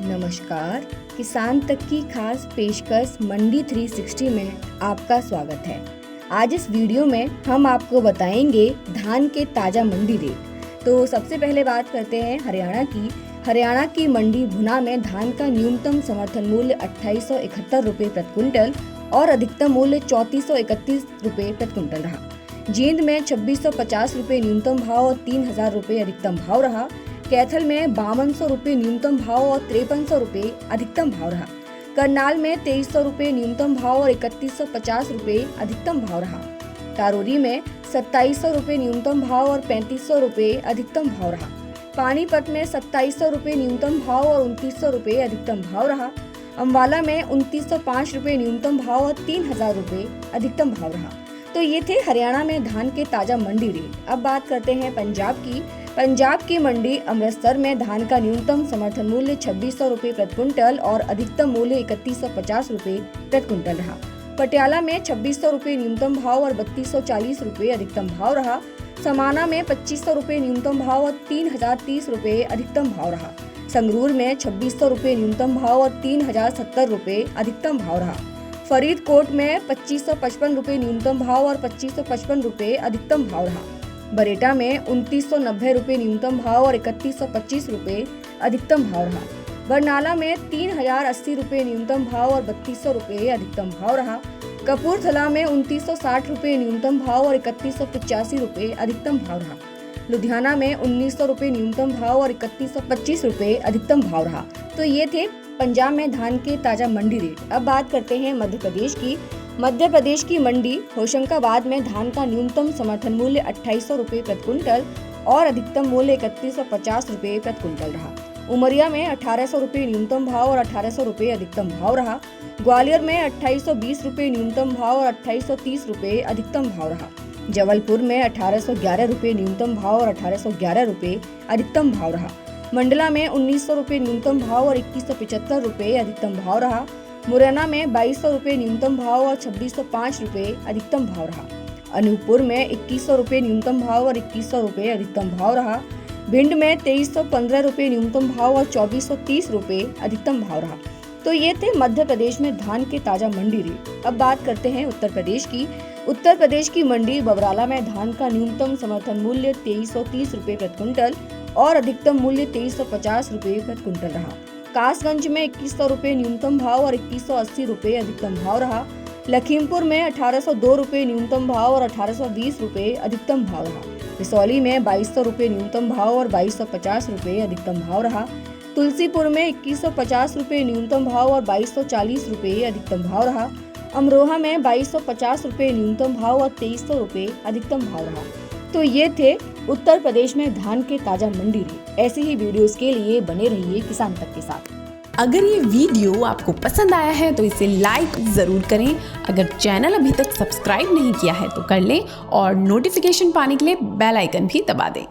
नमस्कार, किसान तक की खास पेशकश मंडी 360 में आपका स्वागत है। आज इस वीडियो में हम आपको बताएंगे धान के ताज़ा मंडी रेट। तो सबसे पहले बात करते हैं हरियाणा की मंडी भुना में धान का न्यूनतम समर्थन मूल्य 2871 रुपये प्रति क्विंटल और अधिकतम मूल्य 3431 रुपये प्रति क्विंटल रहा। जींद में 2650 रुपये न्यूनतम भाव और 3000 रुपये अधिकतम भाव रहा। कैथल में 5200 रुपये न्यूनतम भाव और 5300 रुपये अधिकतम भाव रहा। करनाल में 2300 रुपये न्यूनतम भाव और 3150 रुपये अधिकतम भाव रहा। कारोरी में 2700 रुपये न्यूनतम भाव और 3500 रुपये अधिकतम भाव रहा। पानीपत में 2700 रुपये न्यूनतम भाव और 2900 रुपये अधिकतम भाव रहा। अम्बाला में 2905 रुपये न्यूनतम भाव और 3000 रुपये अधिकतम भाव रहा। तो ये थे हरियाणा में धान के ताज़ा मंडी रेट। अब बात करते हैं पंजाब की मंडी अमृतसर में धान का न्यूनतम समर्थन मूल्य 2600 रुपये प्रति क्विंटल और अधिकतम मूल्य 3150 रुपये प्रति क्विंटल रहा। पटियाला में 2600 रुपये न्यूनतम भाव और 3240 रुपये अधिकतम भाव रहा। समाना में 2500 रुपये न्यूनतम भाव और 3030 रुपये अधिकतम भाव रहा। संगरूर में 2600 रुपये न्यूनतम भाव और 3070 रुपये अधिकतम भाव रहा। फरीदकोट में 2555 रुपये न्यूनतम भाव और 2555 रुपये अधिकतम भाव रहा। बरेटा में 2990 रुपये न्यूनतम भाव और 3125 रुपये अधिकतम भाव रहा। बरनाला में 3080 रुपये न्यूनतम भाव और 3200 रुपये अधिकतम भाव रहा। कपूरथला में 2960 रुपये न्यूनतम भाव और 3185 रुपये अधिकतम भाव रहा। लुधियाना में 1900 रुपये न्यूनतम भाव और 3125 रुपये अधिकतम भाव रहा। तो ये थे पंजाब में धान के ताज़ा मंडी रेट। अब बात करते हैं मध्य प्रदेश की मंडी होशंगाबाद में धान का न्यूनतम समर्थन मूल्य 2800 रुपये प्रति क्विंटल और अधिकतम मूल्य 3150 रुपये प्रति क्विंटल रहा। उमरिया में 1800 रुपये न्यूनतम भाव और 1800 रुपये अधिकतम भाव रहा। ग्वालियर में 2820 रुपये न्यूनतम भाव और 2830 रुपये अधिकतम भाव रहा। जबलपुर में 1811 रुपये न्यूनतम भाव और 1811 रुपये अधिकतम भाव रहा। मंडला में 1900 रुपये न्यूनतम भाव और 2175 रुपये अधिकतम भाव रहा। मुरैना में 2200 रुपये न्यूनतम भाव और 2605 रुपये अधिकतम भाव रहा। अनूपपुर में 2100 रुपये न्यूनतम भाव और 2100 रुपये अधिकतम भाव रहा। भिंड में 2315 रुपये न्यूनतम भाव और 2430 रुपये अधिकतम भाव रहा। तो ये थे मध्य प्रदेश में धान के ताज़ा मंडी रेट। अब बात करते हैं उत्तर प्रदेश की मंडी बबराला में धान का न्यूनतम समर्थन मूल्य 2330 रुपये प्रति क्विंटल और अधिकतम मूल्य 2350 रुपये प्रति क्विंटल रहा। कासगंज में 2100 रुपये न्यूनतम भाव और 2180 रुपये अधिकतम भाव रहा। लखीमपुर में 1802 रुपये न्यूनतम भाव और 1820 रुपये अधिकतम भाव रहा। रिसौली में 2200 रुपये न्यूनतम भाव और 2250 रुपये अधिकतम भाव रहा। तुलसीपुर में 2150 रुपये न्यूनतम भाव और 2240 रुपये अधिकतम भाव रहा। अमरोहा में 2250 रुपये न्यूनतम भाव और 2300 रुपये अधिकतम भाव रहा। तो ये थे उत्तर प्रदेश में धान के ताज़ा मंडी रेट। ऐसे ही वीडियोस के लिए बने रहिए किसान तक के साथ। अगर ये वीडियो आपको पसंद आया है तो इसे लाइक ज़रूर करें। अगर चैनल अभी तक सब्सक्राइब नहीं किया है तो कर लें और नोटिफिकेशन पाने के लिए बेल आइकन भी दबा दें।